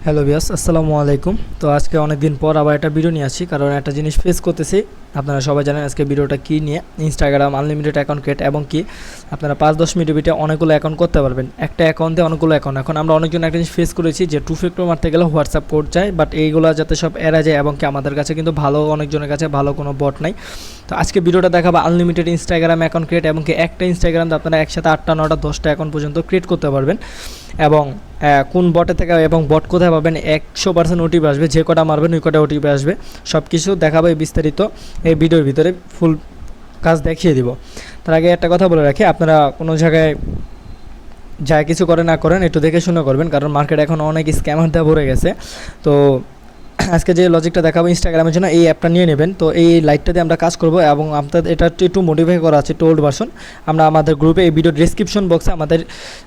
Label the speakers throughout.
Speaker 1: Hello viewers, আসসালামু আলাইকুম। তো আজকে অনেক দিন পর আবার একটা ভিডিও নিয়ে আসছি, কারণ একটা জিনিস ফেস করতেছি। আপনারা সবাই জানেন আজকে ভিডিওটা কী নিয়ে। ইনস্টাগ্রাম আনলিমিটেড অ্যাকাউন্ট ক্রিয়েট, এবং কি আপনারা 5-10 মিনিটের ভিতরে অনেকগুলো অ্যাকাউন্ট করতে পারবেন। একটা অ্যাকাউন্টে অনেকগুলো অ্যাকাউন্ট। এখন আমরা অনেকজন একটা জিনিস ফেস করেছি যে 2 ফ্যাক্টর মারতে গেলে হোয়াটসঅ্যাপ কোড চাই, বাট এইগুলো যাতে সব এড়া যায়, এবং কি আমাদের কাছে কিন্তু ভালো, অনেকজনের কাছে ভালো কোনো বট নাই। তো আজকে ভিডিওটা দেখাবো আনলিমিটেড ইনস্টাগ্রাম অ্যাকাউন্ট ক্রিয়েট, এবং কি একটা ইনস্টাগ্রামে আপনারা একসাথে 8টা 9টা 10টা অ্যাকাউন্ট পর্যন্ত ক্রিয়েট করতে পারবেন। এবং কোন বটে থেকে এবং বট কোথায় পাবেন, 100% ওটিপি আসবে, যে কটা মারবেন ওই কটা ওটিপি আসবে, সব কিছু দেখাবো এই বিস্তারিত এই ভিডিওর ভিতরে ফুল কাজ দেখিয়ে দিব। তার আগে একটা কথা বলে রাখি, আপনারা কোনো জায়গায় যা কিছু করে না করেন একটু দেখে শুনে করবেন, কারণ মার্কেট এখন অনেক স্ক্যামার দেওয়া ভরে গেছে। তো আজকে যে লজিকটা দেখাবো ইনস্টাগ্রামের জন্য, এই অ্যাপটা নিয়ে নেবেন। তো এই লাইটটা দিয়ে আমরা কাজ করব, এবং আপনাদের এটা একটু মডিফাই করা আছে, একটু ওল্ড ভার্সন। আমরা আমাদের গ্রুপে এই ভিডিও ডিসক্রিপশন বক্সে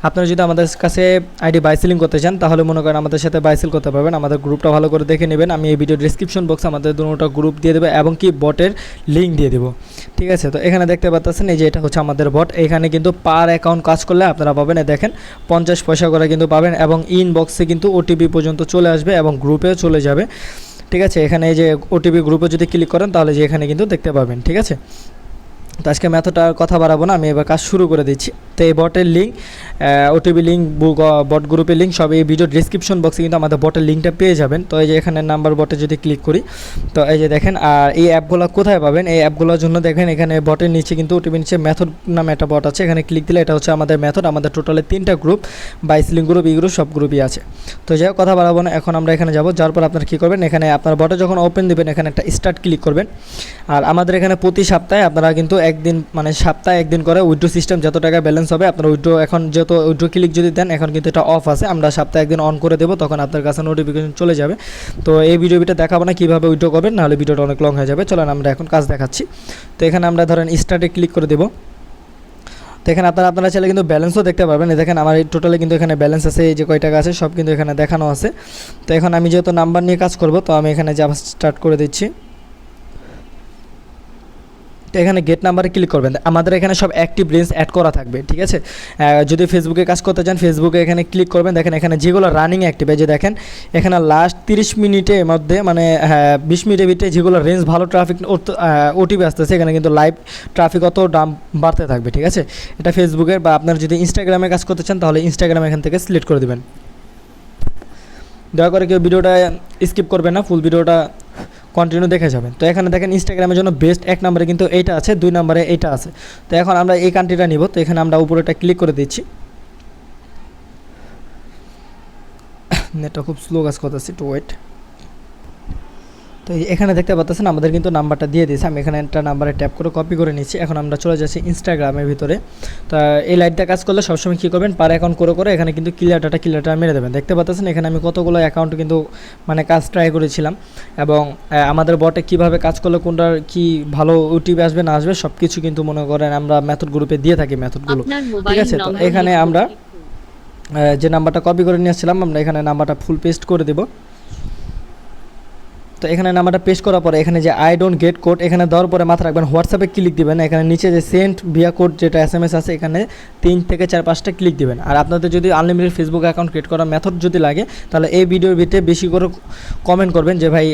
Speaker 1: আপনারা যদি আমাদের কাছে আইডি বাইসেলিং করতে চান, তাহলে মনে করেন আমাদের সাথে বাইসেল করতে পারবেন। আমাদের গ্রুপটা ভালো করে দেখে নেবেন। আমি এই ভিডিও ডিসক্রিপশন বক্সে আমাদের দুটোটা গ্রুপ দিয়ে দেবো, এবং কি বটের লিঙ্ক দিয়ে দেবো। ঠিক আছে, তো এখানে দেখতে পাচ্ছেন এই যে এটা হচ্ছে আমাদের বট। এখানে কিন্তু পার অ্যাকাউন্ট কাজ করলে আপনারা পাবেন, দেখেন 50 পয়সা করে কিন্তু পাবেন, এবং ইনবক্সে কিন্তু ওটিপি পর্যন্ত চলে আসবে, এবং গ্রুপেও চলে যাবে। ঠিক আছে, এখানে এই যে ওটিপি গ্রুপে যদি ক্লিক করেন, তাহলে যে এখানে কিন্তু দেখতে পাবেন। ঠিক আছে, তো আজকে মেথডটার কথা বাড়াবো না, আমি এবার কাজ শুরু করে দিচ্ছি। তো এই বটের লিঙ্ক, ওটিপি লিঙ্ক, বট গ্রুপের লিঙ্ক সব এই ভিডিও ডিসক্রিপশন বক্সে কিন্তু আমাদের বটের লিঙ্কটা পেয়ে যাবেন। তো এই যে এখানে নাম্বার বটে যদি ক্লিক করি, তো এই যে দেখেন। আর এই অ্যাপগুলো কোথায় পাবেন, এই অ্যাপগুলোর জন্য দেখেন এখানে বটের নিচে কিন্তু ওটিপি নিচে মেথড নামে একটা বট আছে, এখানে ক্লিক দিলে এটা হচ্ছে আমাদের মেথড। আমাদের টোটালে 3টা গ্রুপ, বাইসলিং গ্রুপ, ই গ্রুপ, সব গ্রুপই আছে। তো যাই হোক, কথা বাড়াবো না, এখন আমরা এখানে যাবো। যাওয়ার পর আপনারা কী করবেন, এখানে আপনার বটে যখন ওপেন দেবেন, এখানে একটা স্টার্ট ক্লিক করবেন। আর আমাদের এখানে প্রতি সপ্তাহে আপনারা কিন্তু একদিন, মানে সপ্তাহে একদিন করে উইথড্র সিস্টেম, যত টাকা ব্যালেন্স হবে আপনার উইথড্র, এখন যেহেতু উইথড্র ক্লিক যদি দেন, এখন কিন্তু এটা অফ আছে, আমরা সপ্তাহে একদিন অন করে দেবো, তখন আপনার কাছে নোটিফিকেশন চলে যাবে। তো এই ভিডিওটা দেখাবো না কীভাবে উইথড্র করবেন, নাহলে ভিডিওটা অনেক লং হয়ে যাবে। চলেন আমরা এখন কাজ দেখাচ্ছি। তো এখানে আমরা ধরেন স্টার্টে ক্লিক করে দেবো। তো এখানে আপনারা চাইলে কিন্তু ব্যালেন্সও দেখতে পারবেন। দেখেন আমার টোটালে কিন্তু এখানে ব্যালেন্স আছে, এই যে কয় টাকা আছে সব কিন্তু এখানে দেখানো আছে। তো এখন আমি যেহেতু নাম্বার নিয়ে কাজ করব, তো আমি এখানে যাওয়া স্টার্ট করে দিচ্ছি। তো এখানে গেট নাম্বারে ক্লিক করবেন। আমাদের এখানে সব অ্যাক্টিভ রেঞ্জ অ্যাড করা থাকবে। ঠিক আছে, যদি ফেসবুকে কাজ করতে চান, ফেসবুকে এখানে ক্লিক করবেন। দেখেন এখানে যেগুলো রানিং অ্যাক্টিভ, এই যে দেখেন এখানে লাস্ট 30 মিনিটের মধ্যে, মানে 20 মিনিটের ভিতরে যেগুলো রেঞ্জ ভালো ট্রাফিক ওটিপি আসতেছে, এখানে কিন্তু লাইভ ট্রাফিক অত দাম বাড়তে থাকবে। ঠিক আছে, এটা ফেসবুকের, বা আপনার যদি ইনস্টাগ্রামে কাজ করতে চান, তাহলে ইনস্টাগ্রাম এখান থেকে সিলেক্ট করে দেবেন। দয়া করে কেউ ভিডিওটা স্কিপ করবেন না, ফুল ভিডিওটা কন্টিনিউ দেখে যাবেন। তো এখানে দেখেন ইনস্টাগ্রামের জন্য বেস্ট 1 নম্বরে কিন্তু এইটা আছে, 2 নম্বরে এইটা আছে। তো এখন আমরা এই কান্ট্রিটা নিব। তো এখানে আমরা উপরেটা ক্লিক করে দিচ্ছি। নেটটা খুব স্লো কাজ করতেছি, টু ওয়েট। তো এখানে দেখতে পাচ্ছেন আমাদের কিন্তু নাম্বারটা দিয়ে দিয়েছে। আমি এখানে একটা নাম্বারে ট্যাপ করে কপি করে নিচ্ছি। এখন আমরা চলে যাচ্ছি ইনস্টাগ্রামের ভিতরে। তো এই লাইটটা কাজ করলে সবসময় কী করবেন, পার অ্যাকাউন্ট করে এখানে কিন্তু ক্লিয়ারটা মেরে দেবেন। দেখতে পাচ্ছেন এখানে আমি কতগুলো অ্যাকাউন্ট কিন্তু মানে কাজ ট্রাই করেছিলাম, এবং আমাদের বটে কীভাবে কাজ করলে কোনটার কি ভালো ওটিপি আসবে না আসবে সব কিছু কিন্তু মনে করেন আমরা মেথড গ্রুপে দিয়ে থাকি মেথডগুলো। ঠিক আছে, তো এখানে আমরা যে নাম্বারটা কপি করে নিয়ে আসছিলাম, আমরা এখানে নাম্বারটা ফুল পেস্ট করে দেবো। তো এখানে নাম্বারটা পেস্ট করার পরে এখানে যে আই ডোন্ট গেট কোড, এখানে দেওয়ার পরে মাথা রাখবেন হোয়াটসঅ্যাপে ক্লিক দিবেন। এখানে নিচে যে সেন্ড ভিয়া কোড যেটা SMS আছে, এখানে 3 থেকে 4-5টা ক্লিক দিবেন। আর আপনাদের যদি আনলিমিটেড ফেসবুক অ্যাকাউন্ট ক্রিয়েট করার মেথড যদি লাগে, তাহলে এই ভিডিওর ভিতরে বেশি করে কমেন্ট করবেন যে ভাই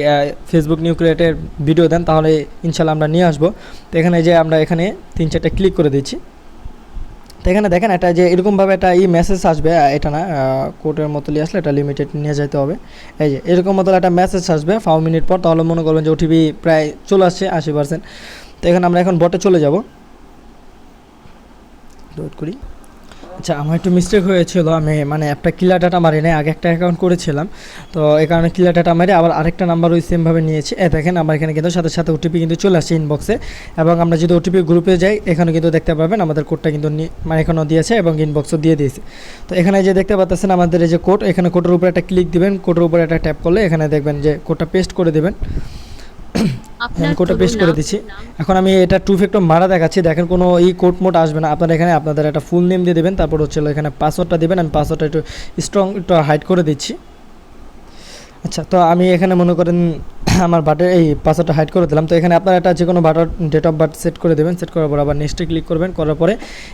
Speaker 1: ফেসবুক নিউ ক্রিয়েটের ভিডিও দেন, তাহলে ইনশাল্লাহ আমরা নিয়ে আসবো। তো এখানে যে আমরা এখানে 3-4টা ক্লিক করে দিচ্ছি। তো এখানে দেখেন এটা যে এরকমভাবে একটা মেসেজ আসবে, এটা না কোডের মতো নিয়ে আসলে এটা লিমিটেড নিয়ে যেতে হবে। এই যে এরকম মতো একটা মেসেজ আসবে 5 মিনিট পর, তাহলে মনে করবেন যে ওটিপি প্রায় চলে আসছে 80%। তো এখানে আমরা এখন বটে চলে যাব, ওয়েট করি। আচ্ছা, আমার একটু মিস্টেক হয়েছিল, আমি মানে একটা ক্লিয়ার ডাটা মারি নাই, আগে একটা অ্যাকাউন্ট করেছিলাম, তো এই কারণে ক্লিয়ার ডাটা মারি আবার আরেকটা নাম্বার ওই সেমভাবে নিয়েছি। দেখেন আমার এখানে কিন্তু সাথে সাথে ওটিপি কিন্তু চলে আসছে ইনবক্সে, এবং আমরা যদি ওটিপি গ্রুপে যাই, এখানে কিন্তু দেখতে পাবেন আমাদের কোডটা কিন্তু মানে এখানেও দিয়েছে এবং ইনবক্সও দিয়ে দিয়েছে। তো এখানে যে দেখতে পাচ্ছেন আমাদের এই যে কোড, এখানে কোডের উপরে একটা ক্লিক দিবেন, কোডের উপরে একটা ট্যাপ করলে এখানে দেখবেন যে কোডটা পেস্ট করে দেবেন। আমি কোডটা পেস্ট করে দিচ্ছি। এখন আমি এটা 2 ফ্যাক্টর মারা দেখাচ্ছি। দেখেন কোনো এই কোড মোড আসবে না, আপনারা এখানে আপনাদের একটা ফুল নেম দিয়ে দেবেন, তারপর হচ্ছে এখানে পাসওয়ার্ডটা দেবেন। আমি পাসওয়ার্ডটা একটু স্ট্রং একটু হাইড করে দিচ্ছি। আচ্ছা, তো আমি এখানে মনে করেন আমার বাটের এই পাসওয়ার্ডটা হাইড করে দিলাম। তো এখানে আপনারা একটা যে কোনো বাটার ডেট অফ বার্থ সেট করে দেবেন। সেট করার পর আবার নেক্সটে ক্লিক করবেন। করার পরে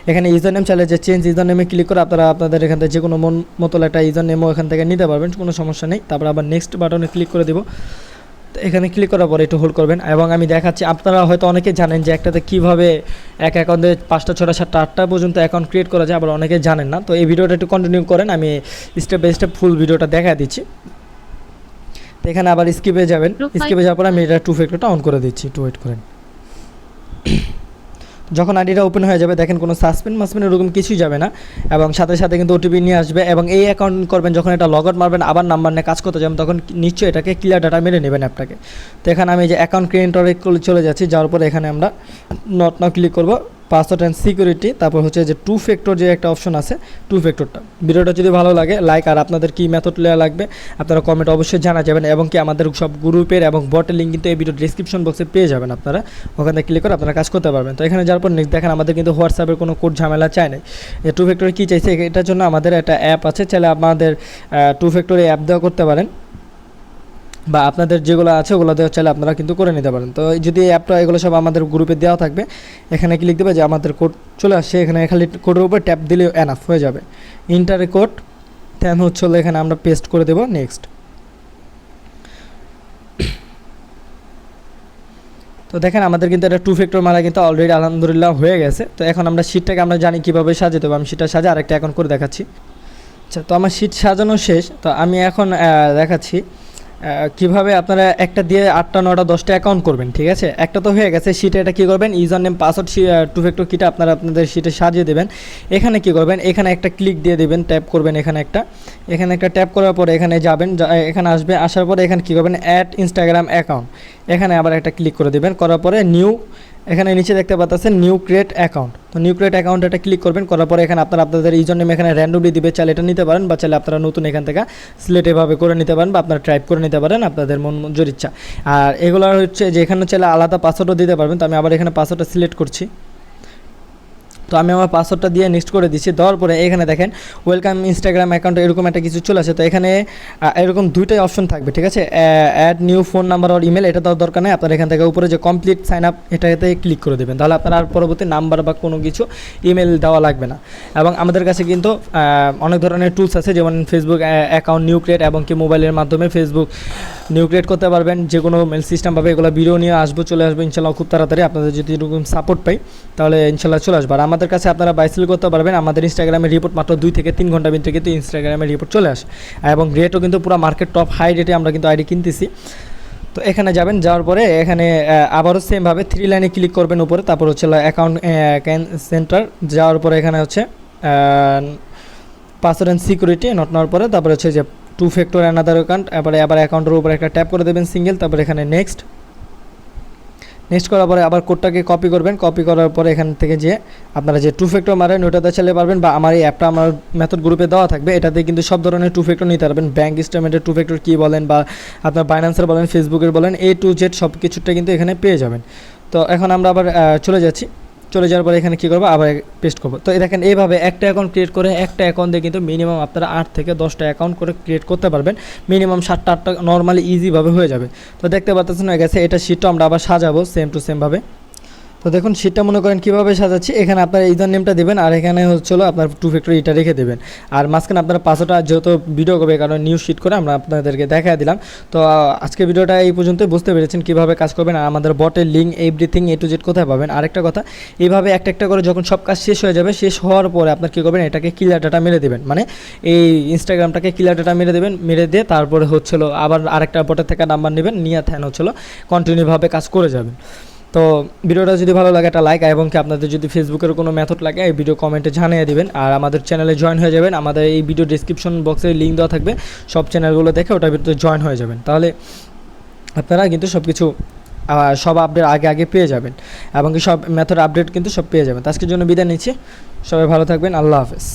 Speaker 1: এখানে ইউজার নেম চাইলে যে চেঞ্জ ইউজার নেমে ক্লিক করে আপনারা আপনাদের এখান থেকে যে কোনো মন মতো একটা ইউজার নেমও এখান থেকে নিতে পারবেন, কোনো সমস্যা নেই। তারপর আবার নেক্সট বাটনে ক্লিক করে দেবো। তো এখানে ক্লিক করার পরে একটু হোল্ড করবেন এবং আমি দেখাচ্ছি। আপনারা হয়তো অনেকে জানেন যে একটাতে কীভাবে এক অ্যাকাউন্টে 5টা 6টা 7টা 8টা পর্যন্ত অ্যাকাউন্ট ক্রিয়েট করা যায়, আবার অনেকে জানেন না। তো এই ভিডিওটা একটু কন্টিনিউ করেন, আমি স্টেপ বাই স্টেপ ফুল ভিডিওটা দেখা দিচ্ছি। তো এখানে আবার স্কিপে যাবেন। স্কিপে যাওয়ার পরে আমি এটা 2 ফ্যাক্টরটা অন করে দিচ্ছি, একটু ওয়েট করেন। যখন আইডিটা ওপেন হয়ে যাবে দেখেন কোনো সাসপেন্ড এরকম কিছুই যাবে না এবং সাথে সাথে কিন্তু ওটিপি নিয়ে আসবে। এবং এই অ্যাকাউন্ট করবেন যখন এটা লগ আউট মারবেন আবার নাম্বার নিয়ে কাজ করতে যাবেন তখন নিশ্চয়ই এটাকে ক্লিয়ার ডাটা মেরে নেবেন অ্যাপটাকে। তো এখানে আমি যে অ্যাকাউন্ট ক্রিয়েটরে চলে যাচ্ছি, যাওয়ার পরে এখানে আমরা নট নাও ক্লিক করব, পাসওয়ার্ড অ্যান্ড সিকিউরিটি, তারপর হচ্ছে যে 2 ফ্যাক্টর যে একটা অপশন আছে 2 ফ্যাক্টরটা। ভিডিওটা যদি ভালো লাগে লাইক, আর আপনাদের কী মেথড লাগবে আপনারা কমেন্ট অবশ্যই জানা যাবেন। এবং কি আমাদের সব গ্রুপের এবং বটের লিঙ্ক কিন্তু এই ভিডিও ডিসক্রিপশন বক্সে পেয়ে যাবেন, আপনারা ওখানে ক্লিক করে আপনারা কাজ করতে পারবেন। তো এখানে যাওয়ার পর দেখেন আমাদের কিন্তু হোয়াটসঅ্যাপের কোনো কোড ঝামেলা চাই নাই। 2 ফ্যাক্টরে কী চাইছে এটার জন্য আমাদের একটা অ্যাপ আছে, চাইলে আপনাদের 2 ফ্যাক্টরে অ্যাপ দেওয়া করতে পারেন বা আপনাদের যেগুলো আছে ওগুলো দেওয়া চাইলে আপনারা কিন্তু করে নিতে পারেন। তো যদি এই অ্যাপটা এগুলো সব আমাদের গ্রুপে দেওয়া থাকবে, এখানে ক্লিক দেবে যে আমাদের কোড চলে আসছে, এখানে খালি কোডের উপর ট্যাপ দিলে এনাফ হয়ে যাবে। ইন্টারে কোড দেন হচ্ছে এখানে আমরা পেস্ট করে দেবো নেক্সট। তো দেখেন আমাদের কিন্তু এটা 2 ফ্যাক্টর মারা কিন্তু অলরেডি আলহামদুলিল্লাহ হয়ে গেছে। তো এখন আমরা শিটটাকে আমরা জানি কীভাবে সাজাতে হবে, আমি শিটটা সাজা আরেকটা অ্যাকাউন্ট করে দেখাচ্ছি। আচ্ছা, তো আমার শিট সাজানো শেষ। তো আমি এখন দেখাচ্ছি কিভাবে আপনারা একটা দিয়ে 8টা 9টা 10টা অ্যাকাউন্ট করবেন। ঠিক আছে, একটা তো হয়ে গেছে শিটে, এটা কী করবেন ইউজার নেম পাসওয়ার্ড 2 ফ্যাক্টর কিটা আপনারা আপনাদের শিটে সাজিয়ে দেবেন। এখানে কী করবেন, এখানে একটা ক্লিক দিয়ে দেবেন, ট্যাপ করবেন, এখানে একটা ট্যাপ করার পরে এখানে যাবেন, এখানে আসবে, আসার পরে এখানে কী করবেন অ্যাড ইনস্টাগ্রাম অ্যাকাউন্ট, এখানে আবার একটা ক্লিক করে দেবেন। করার পরে নিউ, এখানে নিচে দেখতে পাচ্ছেন নিউ ক্রিয়েট অ্যাকাউন্ট। তো নিউ ক্রিয়েট অ্যাকাউন্ট এটা ক্লিক করবেন। করার পরে এখানে আপনাদের ইউজার নেম এখানে র্যান্ডমলি দিবে, চাইলে এটা নিতে পারেন বা চাইলে আপনারা নতুন এখান থেকে সিলেক্ট এভাবে করে নিতে পারেন বা আপনারা টাইপ করে নিতে পারেন আপনাদের মন ইচ্ছা। আর এগুলো হচ্ছে যে এখানে চাইলে আলাদা পাসওয়ার্ডও দিতে পারবেন। তো আমি আবার এখানে পাসওয়ার্ডটা সিলেক্ট করছি। তো আমি আমার পাসওয়ার্ডটা দিয়ে নেক্সট করে দিচ্ছি। দেওয়ার পরে এখানে দেখেন ওয়েলকাম ইনস্টাগ্রাম অ্যাকাউন্ট এরকম একটা কিছু চলে আসে। তো এখানে এরকম 2টাই অপশন থাকবে। ঠিক আছে, অ্যাড নিউ ফোন নাম্বার আর ইমেল, এটা দেওয়ার দরকার নেই। আপনার এখান থেকে উপরে যে কমপ্লিট সাইন আপ এটাতে ক্লিক করে দেবেন, তাহলে আপনার আর পরবর্তী নাম্বার বা কোনো কিছু ইমেল দেওয়া লাগবে না। এবং আমাদের কাছে কিন্তু অনেক ধরনের টুলস আছে, যেমন ফেসবুক অ্যাকাউন্ট নিউ ক্রিয়েট এবং কি মোবাইলের মাধ্যমে ফেসবুক নিউ ক্রিয়েট করতে পারবেন, যে কোনো মেল সিস্টেম পাবে। এগুলো ভিডিও নিয়ে চলে আসবো ইনশাল্লাহ খুব তাড়াতাড়ি। আপনাদের যদি এরকম সাপোর্ট পাই তাহলে ইনশাল্লাহ চলে আসবে। আর আমাদের কাছে আপনারা বাইসেল করতে পারবেন। আমাদের ইনস্টাগ্রামের রিপোর্ট মাত্র 2 থেকে 3 ঘন্টার ভিতরে কিন্তু ইনস্টাগ্রামের রিপোর্ট চলে আসে এবং রেটও কিন্তু পুরো মার্কেট টপ হাই রেটে আমরা কিন্তু আইডি কিনতেছি। তো এখানে যাবেন, যাওয়ার পরে এখানে আবারও সেমভাবে 3 লাইনে ক্লিক করবেন উপরে, তারপর হচ্ছে অ্যাকাউন্ট সেন্টার, যাওয়ার পরে এখানে হচ্ছে পাসওয়ার্ড অ্যান্ড সিকিউরিটি নট নেওয়ার পরে তারপরে হচ্ছে যে 2 ফ্যাক্টর অ্যানাদার অ্যাকাউন্ট, এবারে আবার অ্যাকাউন্টের উপরে একটা ট্যাপ করে দেবেন সিঙ্গেল, তারপরে এখানে নেক্সট করার পরে আবার কোডটাকে কপি করবেন। কপি করার পরে এখান থেকে যে আপনারা যে 2 ফ্যাক্টর মারেন ওটাতে চালিয়ে পারবেন, বা আমার এই অ্যাপটা আমার মেথড গ্রুপে দেওয়া থাকবে, এটাতে কিন্তু সব ধরনের 2 ফ্যাক্টর নিতে পারবেন। ব্যাঙ্ক স্টেটমেন্টের 2 ফ্যাক্টর কী বলেন বা আপনার বাইন্যান্সের বলেন, ফেসবুকের বলেন, A to Z সব কিছুটা কিন্তু এখানে পেয়ে যাবেন। তো এখন আমরা আবার চলে যাওয়ার পরে এখানে কী করবো, আবার পেস্ট করবো। তো দেখেন এইভাবে একটা অ্যাকাউন্ট ক্রিয়েট করে একটা অ্যাকাউন্টে কিন্তু মিনিমাম আপনারা 8 থেকে 10টা অ্যাকাউন্ট করে ক্রিয়েট করতে পারবেন। মিনিমাম 7টা 8টা নর্মালি ইজিভাবে হয়ে যাবে। তো দেখতে পাচ্ছেন হয়ে গেছে। এটা শিটটা আমরা আবার সাজাবো সেম টু সেমভাবে। তো দেখুন শিটটা মনে করেন কীভাবে সাজাচ্ছি, এখানে আপনার ইউজার নেমটা দেবেন আর এখানে হচ্ছিলো আপনার 2 ফ্যাক্টর এটা রেখে দেবেন। আর মাঝখানে আপনারা পাসওয়ার্ডটা যেহেতু ভিডিও করবে, কারণ নিউ শিট করে আমরা আপনাদেরকে দেখা দিলাম। তো আজকে ভিডিওটা এই পর্যন্তই, বুঝতে পেরেছেন কীভাবে কাজ করবেন আর আমাদের বটের link everything A to Z কোথায় পাবেন। আরেকটা কথা, এইভাবে একটা করে যখন সব কাজ শেষ হয়ে যাবে, শেষ হওয়ার পরে আপনার কী করবেন, এটাকে ক্লিয়ার ডাটা মেরে দেবেন, মানে এই ইনস্টাগ্রামটাকে ক্লিয়ার ডাটা মেরে দেবেন। মেরে দিয়ে তারপরে হচ্ছিলো আবার আরেকটা বটের থেকে নাম্বার নেবেন, নিয়ে থ্যান হচ্ছিলো কন্টিনিউভাবে কাজ করে যাবেন। তো ভিডিওটা যদি ভালো লাগে একটা লাইক, এবং কি আপনাদের যদি ফেসবুকের কোনো মেথড লাগে এই ভিডিও কমেন্টে জানিয়ে দিবেন। আর আমাদের চ্যানেলে জয়েন হয়ে যাবেন, আমাদের এই ভিডিও ডিসক্রিপশন বক্সে লিঙ্ক দেওয়া থাকবে, সব চ্যানেলগুলো দেখে ওটার ভিতরে জয়েন হয়ে যাবেন। তাহলে আপনারা কিন্তু সব কিছু সব আপডেট আগে পেয়ে যাবেন এবং কি সব মেথড আপডেট কিন্তু সব পেয়ে যাবেন। তো আজকের জন্য বিদায় নিচ্ছি, সবাই ভালো থাকবেন, আল্লাহ হাফেজ।